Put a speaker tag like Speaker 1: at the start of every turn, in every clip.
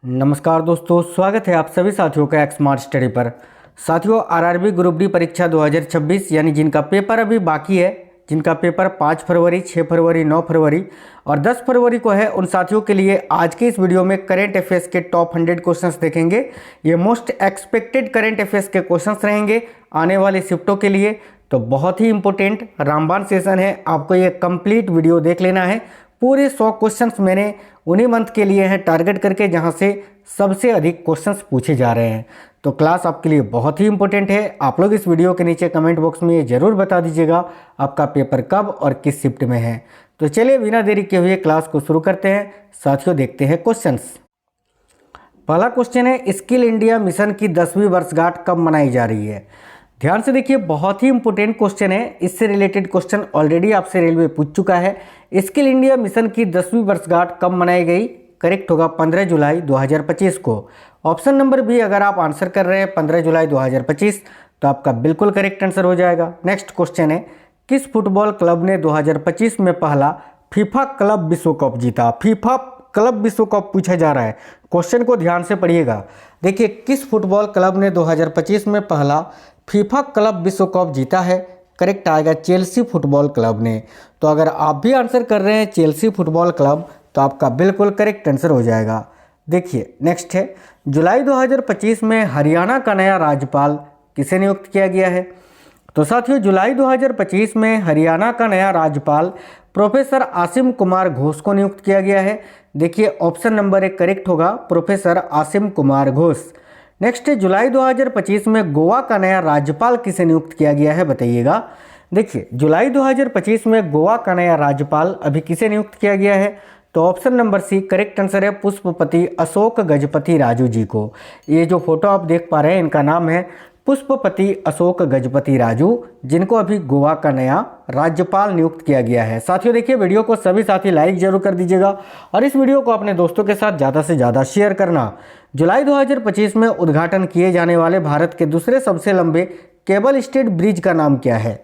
Speaker 1: नमस्कार दोस्तों, स्वागत है आप सभी साथियों का एक स्मार्ट स्टडी पर। साथियों, आरआरबी ग्रुप डी परीक्षा 2026 यानी जिनका पेपर अभी बाकी है, जिनका पेपर 5 फरवरी, 6 फरवरी, 9 फरवरी और 10 फरवरी को है, उन साथियों के लिए आज के इस वीडियो में करेंट अफेयर्स के टॉप 100 क्वेश्चंस देखेंगे। ये मोस्ट एक्सपेक्टेड करेंट अफेयर्स के क्वेश्चंस रहेंगे आने वाले शिफ्टों के लिए। तो बहुत ही इंपॉर्टेंट रामबाण सेशन है, आपको ये कंप्लीट वीडियो देख लेना है। पूरे 100 क्वेश्चंस मैंने उन्हीं मंथ के लिए हैं टारगेट करके जहां से सबसे अधिक क्वेश्चंस पूछे जा रहे हैं। तो क्लास आपके लिए बहुत ही इंपॉर्टेंट है। आप लोग इस वीडियो के नीचे कमेंट बॉक्स में ये जरूर बता दीजिएगा आपका पेपर कब और किस शिफ्ट में है। तो चलिए बिना देरी के हुए क्लास को शुरू करते हैं। साथियों, देखते हैं क्वेश्चंस। पहला क्वेश्चन है, स्किल इंडिया मिशन की 10वीं वर्षगांठ कब मनाई जा रही है। ध्यान से देखिए, बहुत ही इंपॉर्टेंट क्वेश्चन है। इससे रिलेटेड क्वेश्चन ऑलरेडी आपसे रेलवे पूछ चुका है। स्किल इंडिया मिशन की 10वीं वर्षगांठ कब मनाई गई? करेक्ट होगा 15 जुलाई 2025 को। ऑप्शन नंबर बी अगर आप आंसर कर रहे हैं 15 जुलाई 2025 तो आपका बिल्कुल करेक्ट आंसर हो जाएगा। नेक्स्ट क्वेश्चन है, किस फुटबॉल क्लब ने 2025 में पहला फीफा क्लब विश्व कप जीता? फीफा क्लब विश्व कप पूछा जा रहा है, क्वेश्चन को ध्यान से पढ़िएगा। देखिए, किस फुटबॉल क्लब ने 2025 में पहला फीफा क्लब विश्व कप जीता है? करेक्ट आएगा चेल्सी फुटबॉल क्लब ने। तो अगर आप भी आंसर कर रहे हैं चेल्सी फुटबॉल क्लब तो आपका बिल्कुल करेक्ट आंसर हो जाएगा। देखिए नेक्स्ट है, जुलाई 2025 में हरियाणा का नया राज्यपाल किसे नियुक्त किया गया है? तो साथियों, जुलाई 2025 में हरियाणा का नया राज्यपाल प्रोफेसर आसिम कुमार घोष को नियुक्त किया गया है। देखिए ऑप्शन नंबर 1 करेक्ट होगा, प्रोफेसर आसिम कुमार घोष। नेक्स्ट है, जुलाई 2025 में गोवा का नया राज्यपाल किसे नियुक्त किया गया है, बताइएगा। देखिए जुलाई 2025 में गोवा का नया राज्यपाल अभी किसे नियुक्त किया गया है? तो option number C correct answer है, पुष्पपति अशोक गजपति राजू जी को। ये जो फोटो आप देख पा रहे हैं इनका नाम है पुष्पपति अशोक गजपति राजू, जिनको अभी गोवा का नया राज्यपाल नियुक्त किया गया है। साथियों देखिए, वीडियो को सभी साथी लाइक जरूर कर दीजिएगा और इस वीडियो को अपने दोस्तों के साथ ज़्यादा से ज़्यादा शेयर करना। जुलाई 2025 में उद्घाटन किए जाने वाले भारत के दूसरे सबसे लंबे केबल स्टेड ब्रिज का नाम क्या है?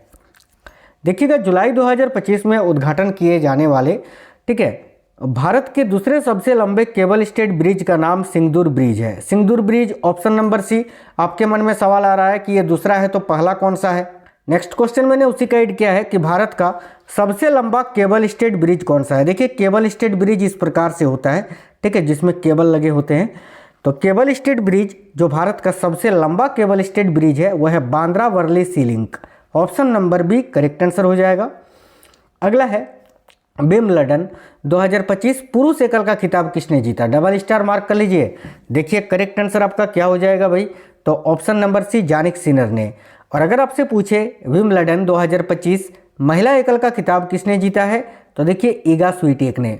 Speaker 1: देखिएगा, जुलाई 2025 में उद्घाटन किए जाने वाले, ठीक है, भारत के दूसरे सबसे लंबे केबल स्टेड ब्रिज का नाम सिंदूर ब्रिज है। सिंदूर ब्रिज ऑप्शन नंबर सी। आपके मन में सवाल आ रहा है कि ये दूसरा है तो पहला कौन सा है? नेक्स्ट क्वेश्चन मैंने उसी का ऐड किया है कि भारत का सबसे लंबा केबल स्टेड ब्रिज कौन सा है। देखिए केबल स्टेड ब्रिज इस प्रकार से होता है, ठीक है, जिसमें केबल लगे होते हैं। तो केबल स्टेड ब्रिज जो भारत का सबसे लंबा केबल स्टेड ब्रिज है वह है Bandra Worli sea link. Option number B correct answer हो जाएगा। अगला है, विंबलडन 2025 पुरुष एकल का खिताब किसने जीता? डबल स्टार मार्क कर लीजिए। देखिए करेक्ट आंसर आपका क्या हो जाएगा भाई? तो ऑप्शन नंबर सी जानिक सिनर ने। और अगर आपसे पूछे विंबलडन 2025 महिला एकल का खिताब किसने जीता है, तो देखिए ईगा स्वीटेक ने।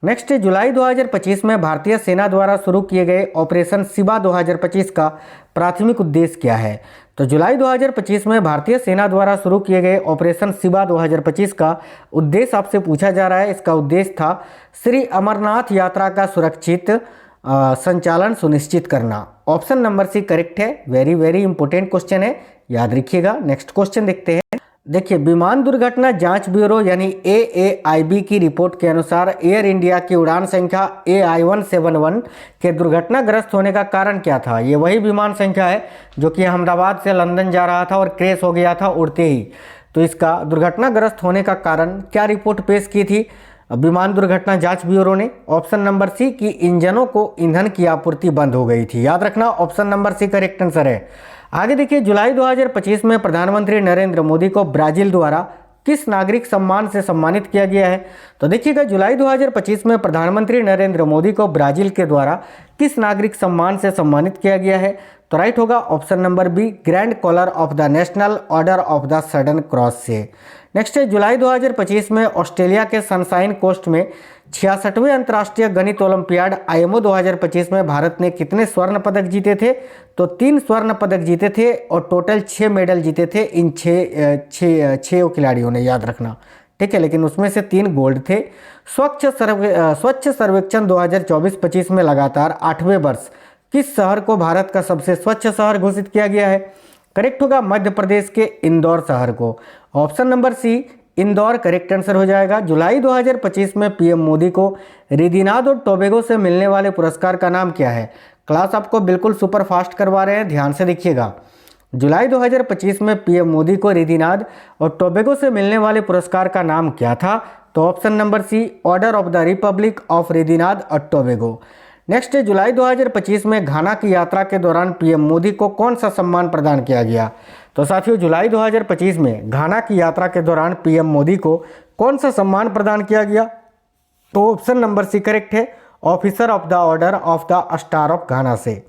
Speaker 1: नेक्स्ट, जुलाई 2025 में भारतीय सेना द्वारा शुरू किए गए ऑपरेशन शिवा 2025 का प्राथमिक उद्देश्य क्या है? तो जुलाई 2025 में भारतीय सेना द्वारा शुरू किए गए ऑपरेशन शिवा 2025 का उद्देश्य आपसे पूछा जा रहा है। इसका उद्देश्य था श्री अमरनाथ यात्रा का सुरक्षित संचालन सुनिश्चित करना। ऑप्शन नंबर सी करेक्ट है। वेरी वेरी इंपॉर्टेंट क्वेश्चन है, याद रखिएगा। नेक्स्ट क्वेश्चन देखते हैं। देखिए, विमान दुर्घटना जांच ब्यूरो यानी AAIB की रिपोर्ट के अनुसार एयर इंडिया की उड़ान संख्या AI-171 के दुर्घटनाग्रस्त होने का कारण क्या था? ये वही विमान संख्या है जो कि अहमदाबाद से लंदन जा रहा था और क्रैश हो गया था उड़ते ही। तो इसका दुर्घटनाग्रस्त होने का कारण क्या रिपोर्ट पेश की थी विमान दुर्घटना जांच ब्यूरो ने? ऑप्शन नंबर सी कि इंजनों को ईंधन की आपूर्ति बंद हो गई थी। याद रखना, option number C correct answer है। आगे देखिए, जुलाई 2025 में प्रधानमंत्री नरेंद्र मोदी को ब्राजील द्वारा किस नागरिक सम्मान से सम्मानित किया गया है? तो देखिएगा, जुलाई 2025 में प्रधानमंत्री नरेंद्र मोदी को ब्राजील के द्वारा किस नागरिक सम्मान से सम्मानित किया गया है? तो राइट होगा option number B grand collar of the national order of the southern cross से। नेक्स्ट है, जुलाई 2025 में ऑस्ट्रेलिया के सनशाइन कोस्ट में 66वें अंतर्राष्ट्रीय गणित ओलंपियाड IMO 2025 में भारत ने कितने स्वर्ण पदक जीते थे? तो 3 स्वर्ण पदक जीते थे और टोटल 6 मेडल जीते थे इन 6 खिलाड़ियों ने, याद रखना, ठीक है। लेकिन उसमें से 3 गोल्ड थे। स्वच्छ सर्वेक्षण 2024-25 में लगातार 8वें वर्ष किस शहर को भारत का सबसे स्वच्छ शहर घोषित किया गया है? करेक्ट होगा मध्य प्रदेश के इंदौर शहर को। Option number C Indore correct answer हो जाएगा। जुलाई 2025 में पीएम मोदी को रिदिनाद और टोबैगो से मिलने वाले पुरस्कार का नाम क्या है? क्लास आपको बिल्कुल सुपर फास्ट करवा रहे हैं, ध्यान से देखिएगा। जुलाई 2025 में पीएम मोदी को रिदिनाद और टोबैगो से मिलने वाले पुरस्कार का नाम क्या था? तो option number C, order of the Republic of Trinidad और टोबैगो। नेक्स्ट, जुलाई 2025 में घाना की यात्रा के दौरान पीएम मोदी को कौन सा सम्मान प्रदान किया गया? तो साथियों, जुलाई 2025 में घाना की यात्रा के दौरान पीएम मोदी को कौन सा सम्मान प्रदान किया गया? तो ऑप्शन नंबर सी करेक्ट है, officer of the order of the star of घाना से।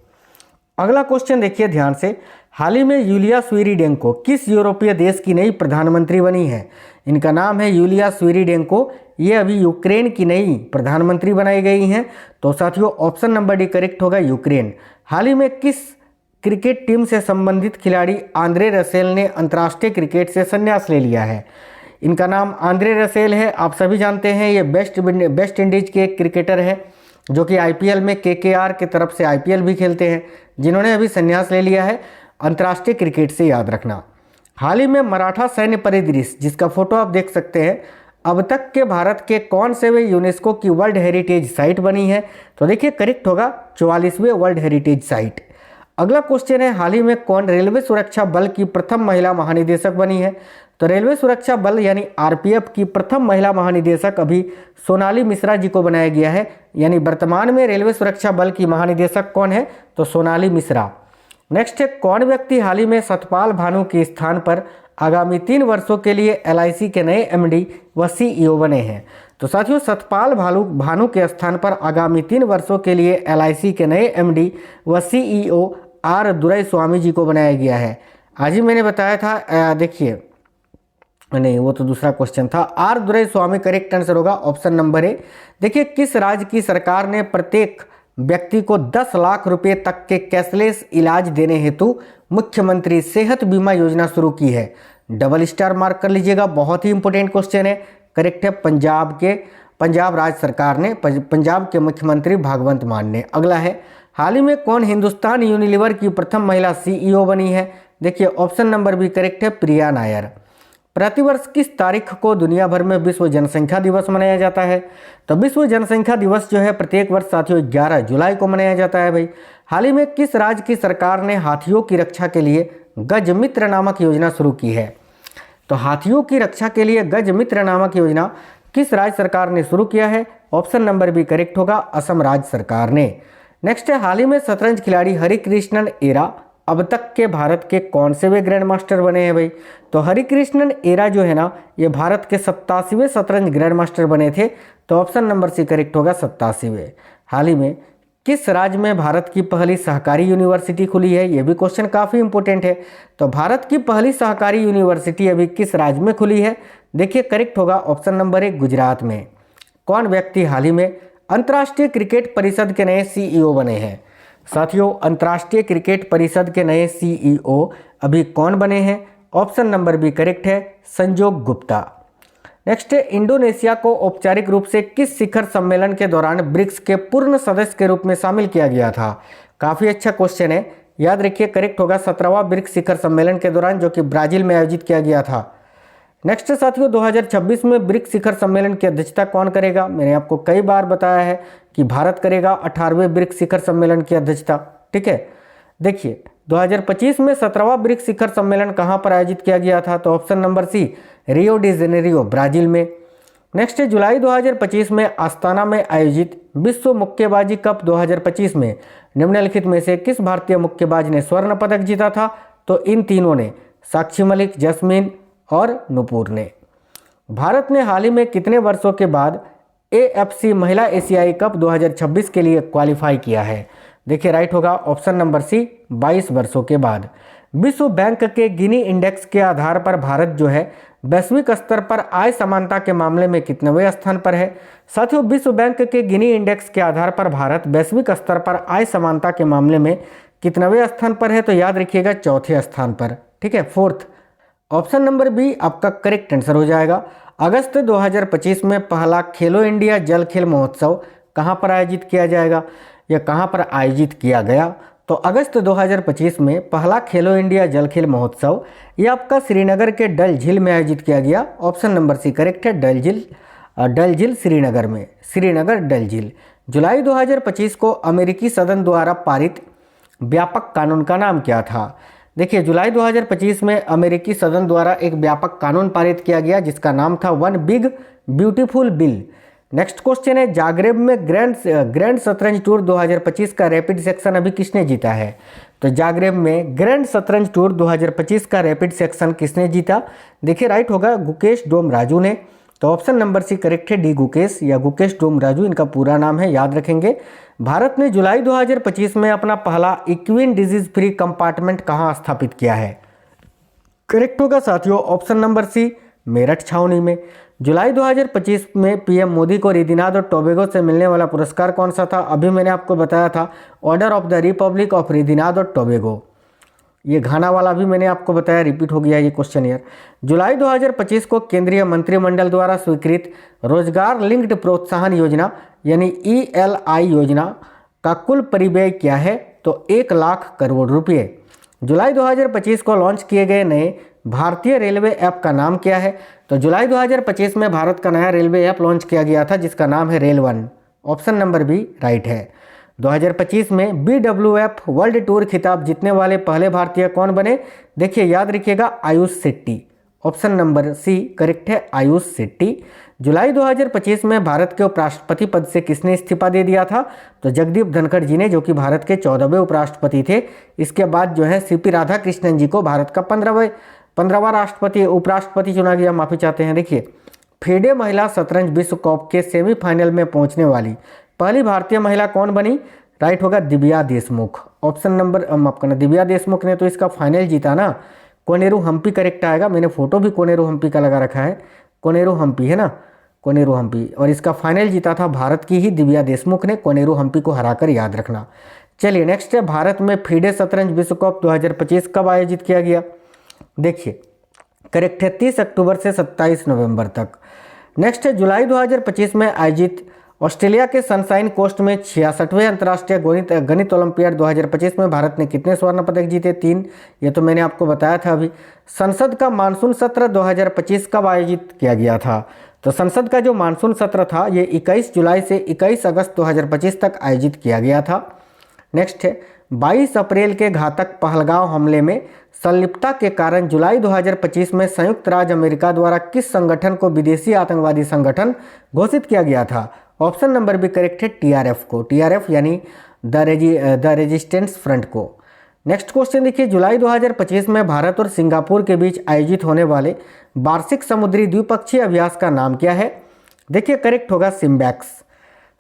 Speaker 1: अगला क्वेश्चन देखिए ध्यान से। हाल ही में यूलिया स्वीरिडेंको किस यूरोपीय देश की नई प्रधानमंत्री बनी है? इनका नाम है यूलिया स्वीरिडेंको। ये अभी यूक्रेन की नई प्रधानमंत्री बनाई गई हैं। तो साथियों, ऑप्शन नंबर डी करेक्ट होगा, यूक्रेन। हाल ही में किस क्रिकेट टीम से संबंधित खिलाड़ी आंद्रे रसेल ने अंतर्राष्ट्रीय क्रिकेट से संन्यास ले लिया है? इनका नाम आंद्रे रसेल है। आप सभी जानते हैं ये वेस्ट इंडीज के एक क्रिकेटर है जो कि आईपीएल में केकेआर की तरफ से आईपीएल भी खेलते हैं, जिन्होंने अभी संन्यास ले लिया है अंतर्राष्ट्रीय क्रिकेट से, याद रखना। हाल ही में मराठा सैन्य परिदृश्य, जिसका फोटो आप देख सकते हैं, अब तक के भारत के कौन से वे यूनेस्को की वर्ल्ड हेरिटेज साइट बनी है? तो देखिए करेक्ट होगा 44वें वर्ल्ड हेरिटेज साइट। अगला क्वेश्चन है, हाल ही में कौन रेलवे सुरक्षा बल की प्रथम महिला महानिदेशक बनी है? तो रेलवे सुरक्षा बल यानी आरपीएफ की प्रथम महिला महानिदेशक अभी सोनाली मिश्रा जी को बनाया गया है। यानी वर्तमान में रेलवे सुरक्षा बल की महानिदेशक कौन है? तो सोनाली मिश्रा। नेक्स्ट है, कौन व्यक्ति हाल ही में सतपाल भानु के स्थान पर आगामी 3 वर्षों के लिए एलआईसी के नए एमडी व सीईओ बने हैं? तो साथियों, सतपाल भानु के स्थान पर आगामी 3 वर्षों के लिए एलआईसी के नए एमडी व सीईओ आर दुराईस्वामी जी को बनाया गया है। आज ही मैंने बताया था, देखिए नहीं वो तो दूसरा क्वेश्चन था। आर दुराईस्वामी करेक्ट आंसर होगा, ऑप्शन नंबर ए। देखिए, किस राज्य की सरकार ने प्रत्येक व्यक्ति को 10 लाख रुपए तक के कैशलेस इलाज देने हेतु मुख्यमंत्री सेहत बीमा योजना शुरू की है? डबल स्टार मार्क कर लीजिएगा, बहुत ही इंपॉर्टेंट क्वेश्चन है। करेक्ट है, पंजाब राज्य सरकार ने, पंजाब के मुख्यमंत्री भगवंत मान ने। अगला है, हाल ही में कौन हिंदुस्तान यूनिलीवर की प्रथम महिला सीईओ बनी है? देखिए ऑप्शन नंबर बी करेक्ट है, प्रिया नायर। प्रतिवर्ष किस तारीख को दुनिया भर में विश्व जनसंख्या दिवस मनाया जाता है? तो विश्व जनसंख्या दिवस जो है प्रत्येक वर्ष साथियों 11 जुलाई को मनाया जाता है भाई। हाल ही में किस राज्य की सरकार ने हाथियों की रक्षा के लिए गज मित्र नामक योजना शुरू की है? तो हाथियों की रक्षा के लिए गज मित्र नामक योजना किस राज्य सरकार ने शुरू किया है? ऑप्शन नंबर बी करेक्ट होगा, असम राज्य सरकार ने। नेक्स्ट है, हाल ही में शतरंज खिलाड़ी हरिकृष्णन एरा अब तक के भारत के कौन से वे ग्रैंड मास्टर बने हैं भाई? तो हरिकृष्णन एरा जो है ना, ये भारत के 87वें शतरंज ग्रैंड मास्टर बने थे। तो ऑप्शन नंबर सी करेक्ट होगा, 87वें। हाल ही में किस राज्य में भारत की पहली सहकारी यूनिवर्सिटी खुली है? ये भी क्वेश्चन काफ़ी इंपॉर्टेंट है। तो भारत की पहली सहकारी यूनिवर्सिटी अभी किस राज्य में खुली है? देखिए करेक्ट होगा, ऑप्शन नंबर ए, गुजरात में। कौन व्यक्ति हाल ही में अंतर्राष्ट्रीय क्रिकेट परिषद के नए सीईओ बने हैं? साथियों, अंतर्राष्ट्रीय क्रिकेट परिषद के नए सीईओ अभी कौन बने हैं? ऑप्शन नंबर बी करेक्ट है, संजोग गुप्ता। नेक्स्ट है, इंडोनेशिया को औपचारिक रूप से किस शिखर सम्मेलन के दौरान ब्रिक्स के पूर्ण सदस्य के रूप में शामिल किया गया था? काफ़ी अच्छा क्वेश्चन है, याद रखिए करेक्ट होगा 17वां ब्रिक्स शिखर सम्मेलन के दौरान, जो कि ब्राजील में आयोजित किया गया था। नेक्स्ट साथियों, 2026 में ब्रिक्स शिखर सम्मेलन की अध्यक्षता कौन करेगा? मैंने आपको कई बार बताया है कि भारत करेगा 18वें ब्रिक्स शिखर सम्मेलन की अध्यक्षता। ठीक है, देखिए 2025 में 17वां ब्रिक्स शिखर सम्मेलन कहां पर आयोजित किया गया था? तो option number C, Rio de Janeiro, Brazil में। नेक्स्ट है, जुलाई 2025 में आस्ताना में आयोजित विश्व मुक्केबाजी कप 2025 में निम्नलिखित में से किस भारतीय मुक्केबाज ने स्वर्ण पदक जीता था? तो इन तीनों ने, साक्षी मलिक, जस्मीन और नुपुर ने। भारत ने हाल ही में कितने वर्षों के बाद एएफसी महिला एशियाई कप 2026 के लिए क्वालिफाई किया है? देखिए राइट होगा, ऑप्शन नंबर सी, 22 वर्षों के बाद। विश्व बैंक के गिनी इंडेक्स के आधार पर भारत जो है वैश्विक स्तर पर आय समानता के मामले में कितनेवें स्थान पर है? साथियों, विश्व बैंक के गिनी इंडेक्स के आधार पर भारत वैश्विक स्तर पर आय समानता के मामले में कितनेवें स्थान पर है? तो याद रखिएगा, चौथे स्थान पर। ठीक है, फोर्थ। ऑप्शन नंबर बी आपका करेक्ट आंसर हो जाएगा। अगस्त 2025 में पहला खेलो इंडिया जल खेल महोत्सव कहां पर आयोजित किया जाएगा या कहां पर आयोजित किया गया? तो अगस्त 2025 में पहला खेलो इंडिया जल खेल महोत्सव ये आपका श्रीनगर के डल झील में आयोजित किया गया। ऑप्शन नंबर सी करेक्ट है, डल झील श्रीनगर में, श्रीनगर डल झील। जुलाई 2025 को अमेरिकी सदन द्वारा पारित व्यापक कानून का नाम क्या था? देखिए, जुलाई 2025 में अमेरिकी सदन द्वारा एक व्यापक कानून पारित किया गया जिसका नाम था one big beautiful bill. Next question है, जागरेब में ग्रैंड शतरंज टूर 2025 का रैपिड सेक्शन अभी किसने जीता है? तो जागरेब में ग्रैंड शतरंज टूर 2025 का रैपिड सेक्शन किसने जीता? देखिए, राइट होगा गुकेश डोमराजू ने। तो ऑप्शन नंबर सी करेक्ट है, डी गुकेश या गुकेश डोमराजू इनका पूरा नाम है, याद रखेंगे। भारत ने जुलाई 2025 में अपना पहला इक्विन डिजीज फ्री कंपार्टमेंट कहाँ स्थापित किया है? करेक्ट होगा साथियों ऑप्शन नंबर सी मेरठ छावनी में। जुलाई 2025 में पीएम मोदी को रिदिनाद और टोबैगो से मिलने वाला पुरस्कार कौन सा था? अभी मैंने आपको बताया था, order of the Republic of Trinidad और टोबैगो। ये घाना वाला भी मैंने आपको बताया, रिपीट हो गया ये क्वेश्चन ईयर। जुलाई 2025 को केंद्रीय मंत्रिमंडल द्वारा स्वीकृत रोजगार लिंक्ड प्रोत्साहन योजना यानी ELI योजना का कुल परिव्यय क्या है? तो 1 लाख करोड़ रुपये। जुलाई 2025 को लॉन्च किए गए नए भारतीय रेलवे ऐप का नाम क्या है? तो जुलाई 2025 में भारत का नया रेलवे ऐप लॉन्च किया गया था जिसका नाम है rail one. Option number B right है। 2025 में BWF वर्ल्ड टूर खिताब जीतने वाले पहले भारतीय कौन बने? देखिए, याद रखिएगा Ayush Shetty. Option number C correct है, आयुष शेट्टी। जुलाई 2025 में भारत के उपराष्ट्रपति पद से किसने इस्तीफा दे दिया था? तो जगदीप धनखड़ जी ने, जो कि भारत के 14वें उपराष्ट्रपति थे। इसके बाद जो है CP राधाकृष्णन जी को भारत का 15वां उपराष्ट्रपति चुना गया, माफी चाहते हैं। देखिए, फेडे महिला शतरंज विश्व कप के सेमीफाइनल में पहुंचने वाली पहली भारतीय महिला कौन बनी? राइट होगा दिव्या देशमुख। ऑप्शन नंबर माफ करना, दिव्या देशमुख ने तो इसका फाइनल जीता ना। कोनेरू हम्पी करेक्ट आएगा, मैंने फोटो भी कोनेरू हम्पी का लगा रखा है। कोनेरू हम्पी है ना, कोनेरू हम्पी, और इसका फाइनल जीता था भारत की ही दिव्या देशमुख ने, कोनेरू हम्पी को हराकर, याद रखना। चलिए नेक्स्ट है, भारत में फीडे शतरंज विश्व कप 2025 कब आयोजित किया गया? देखिए, करेक्ट है 30 अक्टूबर से 27 नवंबर तक। नेक्स्ट है, जुलाई 2025 में आयोजित ऑस्ट्रेलिया के सनशाइन कोस्ट में 66वें अंतर्राष्ट्रीय गणित ओलंपियाड 2025 में भारत ने कितने स्वर्ण पदक जीते? 3। ये तो मैंने आपको बताया था अभी। संसद का मानसून सत्र 2025 कब आयोजित किया गया था? तो संसद का जो मानसून सत्र था ये 21 जुलाई से 21 अगस्त 2025 तक आयोजित किया गया था। नेक्स्ट है, 22 अप्रैल के घातक पहलगांव हमले में संलिप्तता के कारण जुलाई 2025 में संयुक्त राज्य अमेरिका द्वारा किस संगठन को विदेशी आतंकवादी संगठन घोषित किया गया था? ऑप्शन नंबर भी करेक्ट है, TRF को, TRF यानी द रेजिस्टेंस फ्रंट को। नेक्स्ट क्वेश्चन देखिए, जुलाई 2025 में भारत और सिंगापुर के बीच आयोजित होने वाले वार्षिक समुद्री द्विपक्षीय अभ्यास का नाम क्या है? देखिए, करेक्ट होगा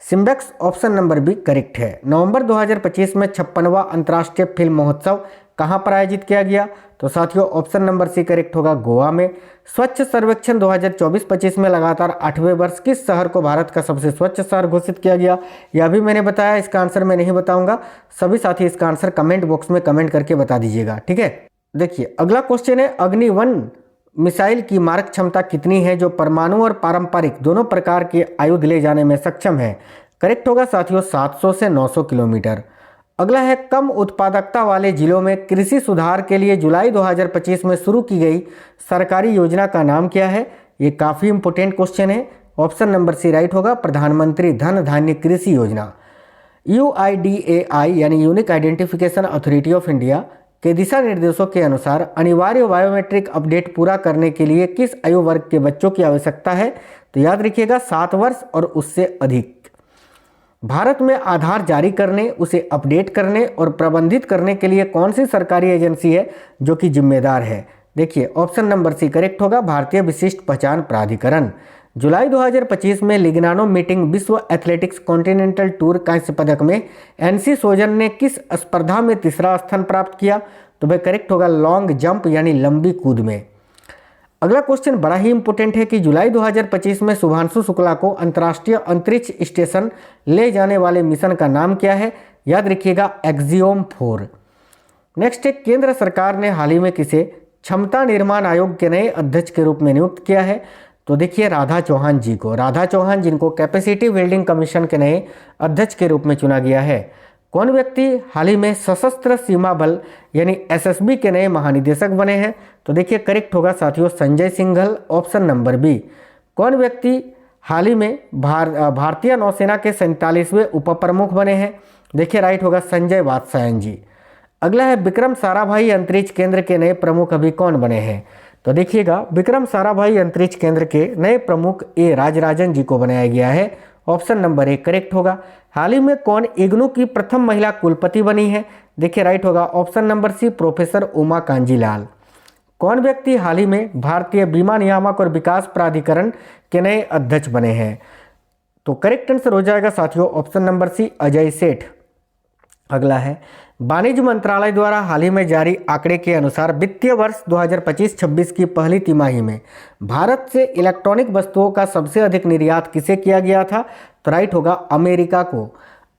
Speaker 1: Simbex. Option number B correct है। नवंबर 2025 में 56वां अंतर्राष्ट्रीय फिल्म महोत्सव कहाँ पर आयोजित किया गया? तो साथियों ऑप्शन नंबर सी करेक्ट होगा, गोवा में। स्वच्छ सर्वेक्षण 2024-25 में लगातार 8वें वर्ष किस शहर को भारत का सबसे स्वच्छ शहर घोषित किया गया? यह भी मैंने बताया, इसका आंसर मैं नहीं बताऊंगा। सभी साथी इसका आंसर कमेंट बॉक्स में कमेंट करके बता दीजिएगा, ठीक है। देखिए, अगला क्वेश्चन है, अग्नि-1 मिसाइल की मारक क्षमता कितनी है जो परमाणु और पारंपरिक दोनों प्रकार के आयुध ले जाने में सक्षम है? करेक्ट होगा साथियों 700 से 900 किलोमीटर। अगला है, कम उत्पादकता वाले जिलों में कृषि सुधार के लिए जुलाई 2025 में शुरू की गई सरकारी योजना का नाम क्या है? ये काफ़ी इंपॉर्टेंट क्वेश्चन है। ऑप्शन नंबर सी राइट होगा, प्रधानमंत्री धन धान्य कृषि योजना। UIDAI यानी unique identification authority of India के दिशा निर्देशों के अनुसार अनिवार्य बायोमेट्रिक अपडेट पूरा करने के लिए किस आयु वर्ग के बच्चों की आवश्यकता है? तो याद रखिएगा 7 वर्ष और उससे अधिक। भारत में आधार जारी करने, उसे अपडेट करने और प्रबंधित करने के लिए कौन सी सरकारी एजेंसी है जो कि जिम्मेदार है? देखिए, ऑप्शन नंबर सी करेक्ट होगा, भारतीय विशिष्ट पहचान प्राधिकरण। जुलाई 2025 में लिग्नानो मीटिंग विश्व एथलेटिक्स कॉन्टिनेंटल टूर कांस्य पदक में NC सोजन ने किस स्पर्धा में तीसरा स्थान प्राप्त किया? तो भाई करेक्ट होगा, लॉन्ग जंप यानी लंबी कूद में। अगला क्वेश्चन बड़ा ही इंपॉर्टेंट है कि जुलाई 2025 में शुभांशु शुक्ला को अंतर्राष्ट्रीय अंतरिक्ष स्टेशन ले जाने वाले मिशन का नाम क्या है? याद रखिएगा, एक्सियोम 4। नेक्स्ट है, केंद्र सरकार ने हाल ही में किसे क्षमता निर्माण आयोग के नए अध्यक्ष के रूप में नियुक्त किया है? तो देखिए, राधा चौहान जी को, राधा चौहान जिनको कैपेसिटी बिल्डिंग कमीशन के नए अध्यक्ष के रूप में चुना गया है। कौन व्यक्ति हाल ही में सशस्त्र सीमा बल यानी एसएसबी के नए महानिदेशक बने हैं? तो देखिए करेक्ट होगा साथियों Sanjay Singhal, option number B. कौन व्यक्ति हाल ही में भारतीय नौसेना के 47वें उप प्रमुख बने हैं? देखिए राइट होगा संजय वात्सायन जी। अगला है विक्रम साराभाई अंतरिक्ष केंद्र के नए प्रमुख अभी कौन बने हैं? तो देखिएगा विक्रम साराभाई अंतरिक्ष केंद्र के नए प्रमुख ए राजराजन जी को बनाया गया है, ऑप्शन नंबर ए करेक्ट होगा। हाल ही में कौन इग्नू की प्रथम महिला कुलपति बनी है? देखिए राइट होगा option number C professor Uma Kanjilal. कौन व्यक्ति हाल ही में भारतीय बीमा नियामक और विकास प्राधिकरण के नए अध्यक्ष बने हैं? तो करेक्ट आंसर हो जाएगा साथियों ऑप्शन नंबर सी अजय सेठ। अगला है वाणिज्य मंत्रालय द्वारा हाल ही में जारी आंकड़े के अनुसार वित्तीय वर्ष 2025-26 की पहली तिमाही में भारत से इलेक्ट्रॉनिक वस्तुओं का सबसे अधिक निर्यात किसे किया गया था? तो राइट होगा अमेरिका को।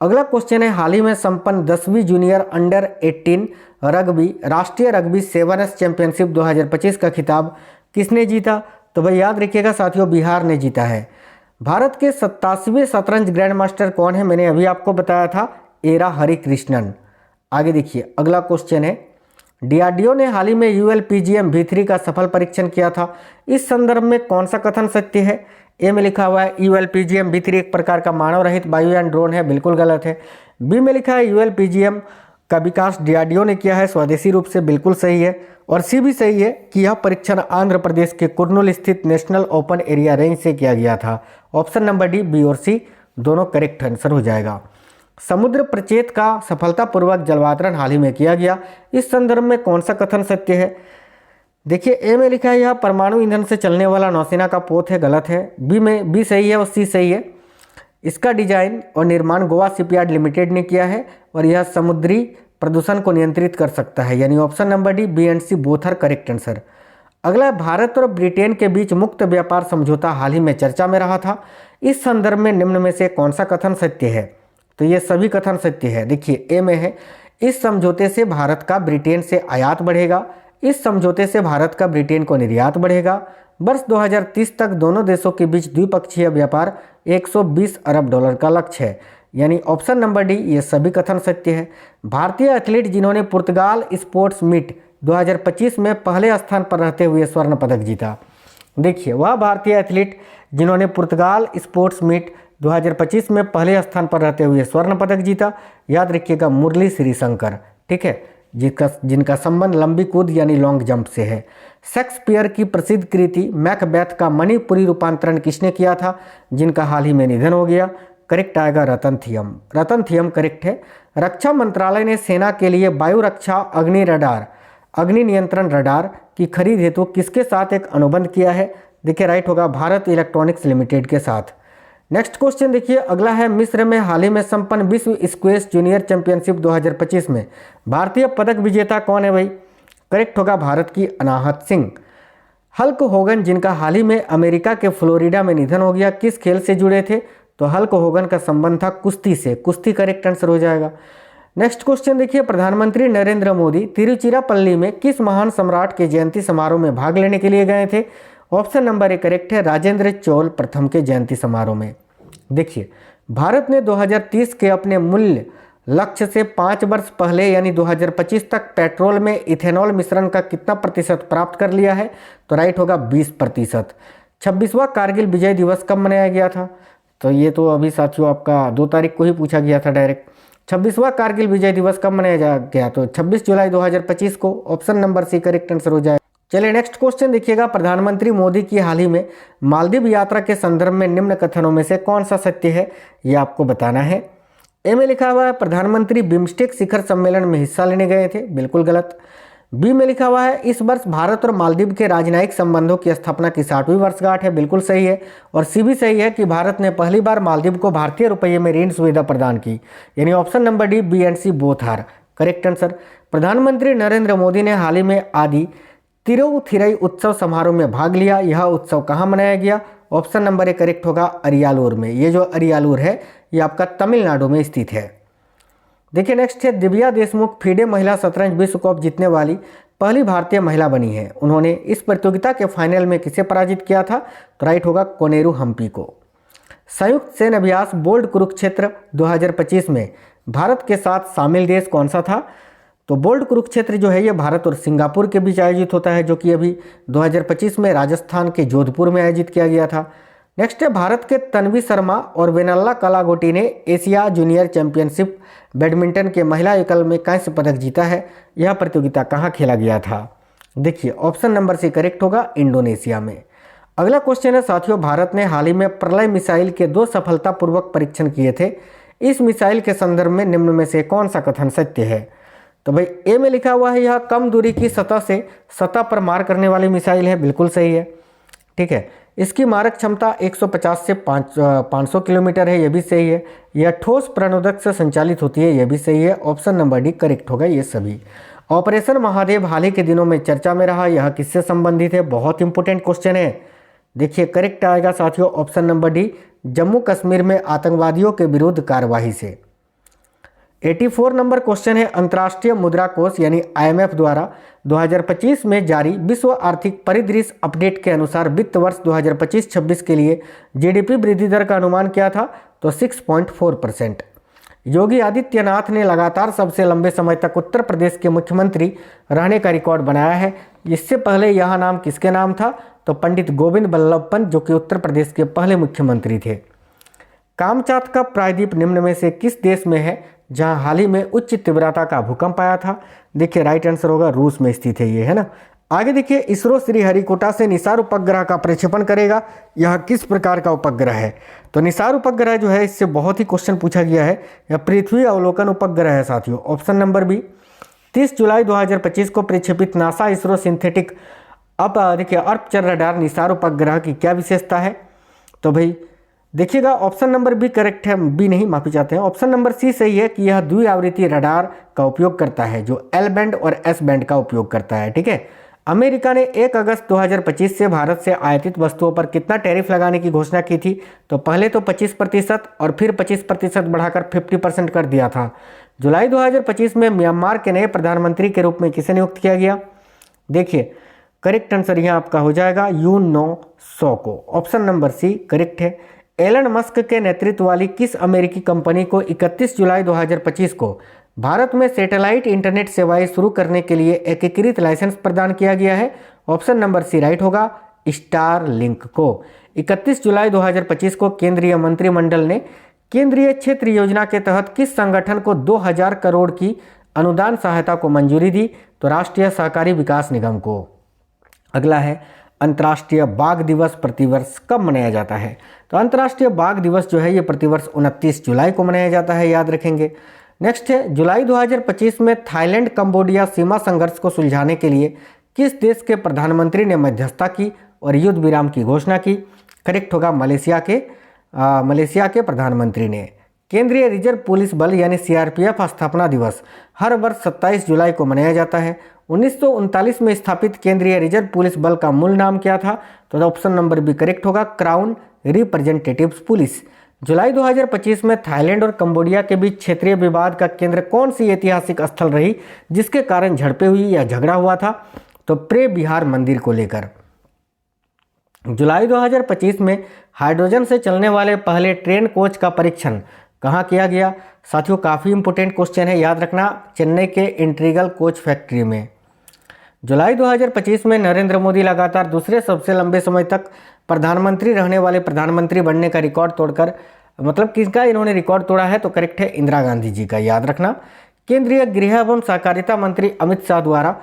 Speaker 1: अगला क्वेश्चन है हाल ही में संपन्न 10वीं जूनियर अंडर 18 रग्बी राष्ट्रीय रग्बी 7s चैंपियनशिप 2025 का खिताब किसने जीता? तो भाई याद रखिएगा साथियों बिहार ने जीता है। भारत के 87वें शतरंज ग्रैंड मास्टर कौन है? मैंने अभी आपको बताया था एरा हरिकृष्णन। आगे देखिए अगला क्वेश्चन है डीआरडीओ ने हाल ही में ULPGM V3 का सफल परीक्षण किया था, इस संदर्भ में कौन सा कथन सत्य है? ए में लिखा हुआ है ULPGM V3 एक प्रकार का मानव रहित वायुयान ड्रोन है, बिल्कुल गलत है। बी में लिखा है ULPGM का विकास डीआरडीओ ने किया है स्वदेशी रूप से, बिल्कुल सही है। और सी भी सही है कि यह परीक्षण आंध्र प्रदेश के कुर्नूल स्थित नेशनल ओपन एरिया रेंज से किया गया था। ऑप्शन नंबर डी बी और सी दोनों करेक्ट आंसर हो जाएगा। समुद्र प्रचेत का सफलतापूर्वक जलवातरण हाल ही में किया गया, इस संदर्भ में कौन सा कथन सत्य है? देखिए ए में लिखा है यह परमाणु ईंधन से चलने वाला नौसेना का पोत है, गलत है। बी सही है और सी सही है। इसका डिजाइन और निर्माण गोवा शिपयार्ड लिमिटेड ने किया है और यह समुद्री प्रदूषण को नियंत्रित कर सकता है, यानी option number D B and C both are correct answer. अगला भारत और ब्रिटेन के बीच मुक्त व्यापार समझौता हाल ही में चर्चा में रहा था, इस संदर्भ में निम्न में से कौन सा कथन सत्य है? तो ये सभी कथन सत्य है। देखिए ए में है इस समझौते से भारत का ब्रिटेन से आयात बढ़ेगा, इस समझौते से भारत का ब्रिटेन को निर्यात बढ़ेगा, वर्ष 2030 तक दोनों देशों के बीच द्विपक्षीय व्यापार 120 अरब डॉलर का लक्ष्य है, यानी ऑप्शन नंबर डी ये सभी कथन सत्य है। भारतीय एथलीट जिन्होंने पुर्तगाल स्पोर्ट्स मीट 2025 में पहले स्थान पर रहते हुए स्वर्ण पदक जीता। देखिए वह भारतीय एथलीट जिन्होंने पुर्तगाल स्पोर्ट्स मीट 2025 में पहले स्थान पर रहते हुए स्वर्ण पदक जीता, याद रखिएगा मुरली श्रीशंकर, ठीक है, जिनका संबंध लंबी कूद यानी लॉन्ग जंप से है। शेक्सपियर की प्रसिद्ध कृति मैकबेथ का मणिपुरी रूपांतरण किसने किया था, जिनका हाल ही में निधन हो गया? करेक्ट आएगा रतन थियम करेक्ट है। रक्षा मंत्रालय ने सेना के लिए वायु रक्षा अग्नि नियंत्रण रडार की खरीद हेतु किसके साथ एक अनुबंध किया है? देखिए राइट होगा भारत इलेक्ट्रॉनिक्स लिमिटेड के साथ। नेक्स्ट क्वेश्चन देखिए अगला है मिस्र में हाल ही में संपन्न विश्व स्क्वैश जूनियर चैंपियनशिप 2025 में भारतीय पदक विजेता कौन है भाई? करेक्ट होगा भारत की अनाहत सिंह। हल्क होगन जिनका हाल ही में अमेरिका के फ्लोरिडा में निधन हो गया, किस खेल से जुड़े थे? तो हल्क होगन का संबंध था कुश्ती से, कुश्ती करेक्ट आंसर हो जाएगा। नेक्स्ट क्वेश्चन देखिए प्रधानमंत्री नरेंद्र मोदी तिरुचिरापल्ली में किस महान सम्राट के जयंती समारोह में भाग लेने के लिए गए थे? ऑप्शन नंबर ए करेक्ट है राजेंद्र चोल प्रथम के जयंती समारोह में। देखिए भारत ने 2030 के अपने मूल्य लक्ष्य से 5 वर्ष पहले यानी 2025 तक पेट्रोल में इथेनॉल मिश्रण का कितना प्रतिशत प्राप्त कर लिया है? तो राइट होगा 20%। 26वां कारगिल विजय दिवस कब मनाया गया था? तो ये तो अभी साथियों आपका 2 तारीख को ही पूछा गया था डायरेक्ट। 26वां कारगिल विजय दिवस कब मनाया गया? तो 26 जुलाई 2025 को। Option number C correct answer हो जाए। चलिए नेक्स्ट क्वेश्चन देखिएगा प्रधानमंत्री मोदी की हाल ही में मालदीव यात्रा के संदर्भ में निम्न कथनों में से कौन सा सत्य है, ये आपको बताना है। ए में लिखा हुआ है प्रधानमंत्री बिम्स्टेक शिखर सम्मेलन में हिस्सा लेने गए थे, बिल्कुल गलत। बी में लिखा हुआ है इस वर्ष भारत और मालदीव के राजनयिक संबंधों की स्थापना की 60वीं वर्षगांठ है, बिल्कुल सही है। और सी भी सही है कि भारत ने पहली बार मालदीव को भारतीय रुपये में ऋण सुविधा प्रदान की, यानी option number D B and C both are correct answer. प्रधानमंत्री नरेंद्र मोदी ने हाल ही में आदि तिरुथिरई उत्सव समारोह में भाग लिया, यह उत्सव कहाँ मनाया गया? ऑप्शन नंबर ए करेक्ट होगा अरियालूर में। ये जो अरियालूर है ये आपका तमिलनाडु में स्थित है। देखिए नेक्स्ट है दिव्या देशमुख फीडे महिला शतरंज विश्व कप जीतने वाली पहली भारतीय महिला बनी है, उन्होंने इस प्रतियोगिता के फाइनल में किसे पराजित किया था? तो राइट होगा कोनेरू हम्पी को। संयुक्त सैन्य अभ्यास बोल्ड कुरुक्षेत्र 2025 में भारत के साथ शामिल देश कौन सा था? तो बोल्ट कुरुक्षेत्र जो है ये भारत और सिंगापुर के बीच आयोजित होता है, जो कि अभी 2025 में राजस्थान के जोधपुर में आयोजित किया गया था। नेक्स्ट है, भारत के तन्वी शर्मा और वेनल्ला कलागोटी ने एशिया जूनियर चैंपियनशिप बैडमिंटन के महिला एकल में कांस्य पदक जीता है। यह प्रतियोगिता कहाँ खेला गया था? देखिए ऑप्शन नंबर सी करेक्ट होगा, इंडोनेशिया में। अगला क्वेश्चन है साथियों, भारत ने हाल ही में प्रलय मिसाइल के 2 सफलतापूर्वक परीक्षण किए थे। इस मिसाइल के संदर्भ में निम्न में से कौन सा कथन सत्य है? तो भाई ए में लिखा हुआ है यह कम दूरी की सतह से सतह पर मार करने वाली मिसाइल है, बिल्कुल सही है। ठीक है, इसकी मारक क्षमता 150 से 500 किलोमीटर है, यह भी सही है। यह ठोस प्रणोदक से संचालित होती है, यह भी सही है। ऑप्शन नंबर डी करेक्ट होगा ये सभी। ऑपरेशन महादेव हाल ही के दिनों में चर्चा में रहा, यह किससे संबंधित है? बहुत इंपॉर्टेंट क्वेश्चन है। देखिए करेक्ट आएगा साथियों option number D, Jammu Kashmir में आतंकवादियों के विरुद्ध कार्यवाही से। 84 नंबर क्वेश्चन है, अंतर्राष्ट्रीय मुद्रा कोष यानी IMF द्वारा 2025 में जारी विश्व आर्थिक परिदृश्य अपडेट के अनुसार वित्त वर्ष 2025-26 के लिए GDP वृद्धि दर का अनुमान क्या था? तो 6.4%। योगी आदित्यनाथ ने लगातार सबसे लंबे समय तक उत्तर प्रदेश के मुख्यमंत्री रहने का रिकॉर्ड बनाया है। इससे पहले यह नाम किसके नाम था? तो पंडित गोविंद बल्लभ पंत, जो कि उत्तर प्रदेश के पहले मुख्यमंत्री थे। कामचात का प्रायद्वीप निम्न में से किस देश में है जहां हाल ही में उच्च तीव्रता का भूकंप आया था? देखिए राइट आंसर होगा रूस में स्थित है ये, है ना। आगे देखिए, इसरो श्रीहरिकोटा से निसार उपग्रह का प्रक्षेपण करेगा। यह किस प्रकार का उपग्रह है? तो निसार उपग्रह जो है इससे बहुत ही क्वेश्चन पूछा गया है। यह पृथ्वी अवलोकन उपग्रह है साथियों। Option number B. 30 जुलाई 2025 को प्रक्षेपित नासा इसरो सिंथेटिक अब देखिए अर्पचर रडार निसार उपग्रह की क्या विशेषता है? तो भाई देखिएगा ऑप्शन नंबर बी करेक्ट है, बी नहीं माफी चाहते हैं, ऑप्शन नंबर सी सही है कि यह द्विआवृत्ति रडार का उपयोग करता है, जो L बैंड और S बैंड का उपयोग करता है। ठीक है, अमेरिका ने 1 अगस्त 2025 से भारत से आयातित वस्तुओं पर कितना टैरिफ लगाने की घोषणा की थी? तो पहले तो 25% और फिर 25% बढ़ाकर 50% कर दिया था। जुलाई 2025 में म्यांमार के नए प्रधानमंत्री के रूप में किसे नियुक्त किया गया? देखिए करेक्ट आंसर यहाँ आपका हो जाएगा यून सो को। ऑप्शन नंबर सी करेक्ट है। एलन मस्क के नेतृत्व वाली किस अमेरिकी कंपनी को 31 जुलाई 2025 को भारत में सैटेलाइट इंटरनेट सेवाएं शुरू करने के लिए एकीकृत लाइसेंस प्रदान किया गया है? ऑप्शन नंबर सी राइट होगा, स्टारलिंक को। 31 जुलाई 2025 को केंद्रीय मंत्रिमंडल ने केंद्रीय क्षेत्र योजना के तहत किस संगठन को 2000 करोड़ की अनुदान सहायता को मंजूरी दी? तो राष्ट्रीय सहकारी विकास निगम को। अगला है, अंतर्राष्ट्रीय बाघ दिवस प्रतिवर्ष कब मनाया जाता है? तो अंतर्राष्ट्रीय बाघ दिवस जो है ये प्रतिवर्ष 29 जुलाई को मनाया जाता है, याद रखेंगे। नेक्स्ट है, जुलाई 2025 में थाईलैंड कंबोडिया सीमा संघर्ष को सुलझाने के लिए किस देश के प्रधानमंत्री ने मध्यस्थता की और युद्ध विराम की घोषणा की? करेक्ट होगा, मलेशिया के प्रधानमंत्री ने। केंद्रीय रिजर्व पुलिस बल यानी CRPF स्थापना दिवस हर वर्ष 27 जुलाई को मनाया जाता है। 1939 में स्थापित केंद्रीय रिजर्व पुलिस बल का मूल नाम क्या था? तो ऑप्शन नंबर बी करेक्ट होगा, क्राउन रिप्रेजेंटेटिव्स पुलिस। जुलाई 2025 में थाईलैंड और कंबोडिया के बीच क्षेत्रीय विवाद का केंद्र कौन सी ऐतिहासिक स्थल रही जिसके कारण झड़पें हुई या झगड़ा हुआ था? तो प्रे बिहार मंदिर को लेकर। जुलाई 2025 में हाइड्रोजन से चलने वाले पहले ट्रेन कोच का परीक्षण कहाँ किया गया? साथियों काफ़ी इंपोर्टेंट क्वेश्चन है, याद रखना, चेन्नई के इंटीग्रल कोच फैक्ट्री में। जुलाई 2025 में नरेंद्र मोदी लगातार दूसरे सबसे लंबे समय तक प्रधानमंत्री रहने वाले प्रधानमंत्री बनने का रिकॉर्ड तोड़कर, मतलब किसका इन्होंने रिकॉर्ड तोड़ा है? तो करेक्ट है, इंदिरा गांधी जी का, याद रखना। केंद्रीय गृह एवं सहकारिता मंत्री अमित शाह द्वारा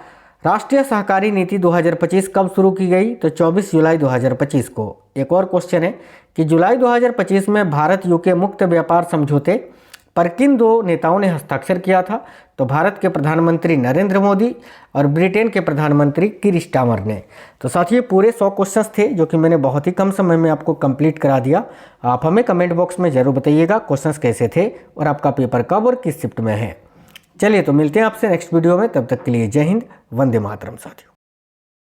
Speaker 1: राष्ट्रीय सहकारी नीति 2025 कब शुरू की गई? तो 24 जुलाई 2025 को। एक और क्वेश्चन है कि जुलाई 2025 में भारत यूके मुक्त व्यापार समझौते पर किन 2 नेताओं ने हस्ताक्षर किया था? तो भारत के प्रधानमंत्री नरेंद्र मोदी और ब्रिटेन के प्रधानमंत्री कीर स्टारमर ने। तो साथियों पूरे 100 क्वेश्चंस थे जो कि मैंने बहुत ही कम समय में आपको कंप्लीट करा दिया। आप हमें कमेंट बॉक्स में जरूर बताइएगा क्वेश्चंस कैसे थे और आपका पेपर कब और किस शिफ्ट में है। चलिए तो मिलते हैं आपसे नेक्स्ट वीडियो में, तब तक के लिए जय हिंद, वंदे मातरम साथियों।